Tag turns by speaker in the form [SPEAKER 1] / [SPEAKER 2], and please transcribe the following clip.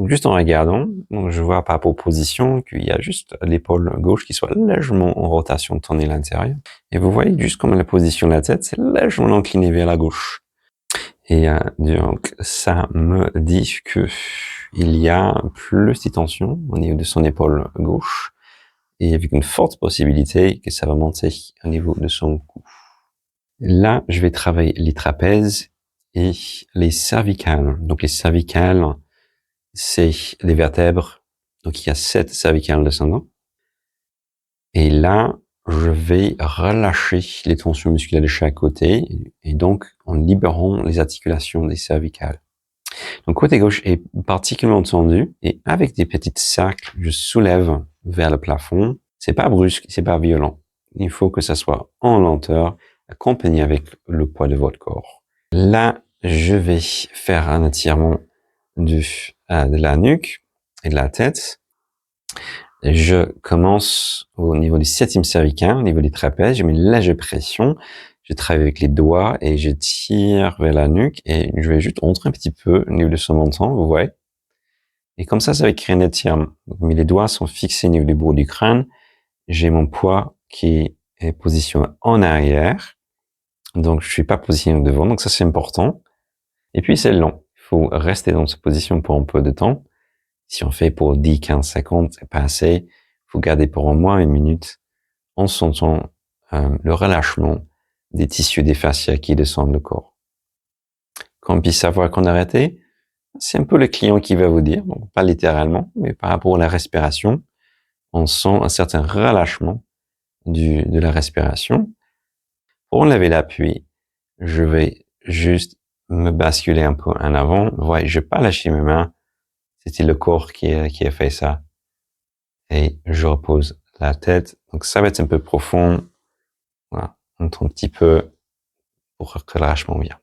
[SPEAKER 1] Donc, juste en regardant, donc je vois par rapport aux positions qu'il y a juste l'épaule gauche qui soit légèrement en rotation tournée à l'intérieur. Et vous voyez juste comme la position de la tête, c'est légèrement incliné vers la gauche. Et donc ça me dit que il y a plus de tension au niveau de son épaule gauche et avec une forte possibilité que ça va monter au niveau de son cou. Là, je vais travailler les trapèzes et les cervicales. Donc les cervicales, c'est les vertèbres. Donc il y a 7 cervicales descendant. Et là, je vais relâcher les tensions musculaires de chaque côté et donc en libérant les articulations des cervicales. Donc côté gauche est particulièrement tendu et avec des petits cercles, je soulève vers le plafond. C'est pas brusque, c'est pas violent. Il faut que ça soit en lenteur, accompagné avec le poids de votre corps. Là, je vais faire un étirement de la nuque et de la tête. Je commence au niveau du 7e cervical, au niveau des trapèzes, je mets une légère pression, je travaille avec les doigts et je tire vers la nuque et je vais juste rentrer un petit peu au niveau de son menton, vous voyez. Et comme ça va créer un étirement. Mais les doigts sont fixés au niveau du bout du crâne. J'ai mon poids qui est positionné en arrière. Donc, je suis pas positionné devant. Donc, ça, c'est important. Et puis, c'est long. Il faut rester dans cette position pour un peu de temps. Si on fait pour 10, 15 secondes, c'est pas assez. Il faut garder pour au moins 1 minute en sentant le relâchement des tissus des fascias qui descendent le corps. Quand on puisse savoir qu'on a arrêté, c'est un peu le client qui va vous dire, bon, pas littéralement, mais par rapport à la respiration, on sent un certain relâchement de la respiration. Pour enlever l'appui, je vais juste me basculer un peu en avant. Vous voyez, je vais pas lâcher mes mains. C'était le corps qui a fait ça. Et je repose la tête. Donc ça va être un peu profond. Voilà, un petit peu pour que le relâchement vienne.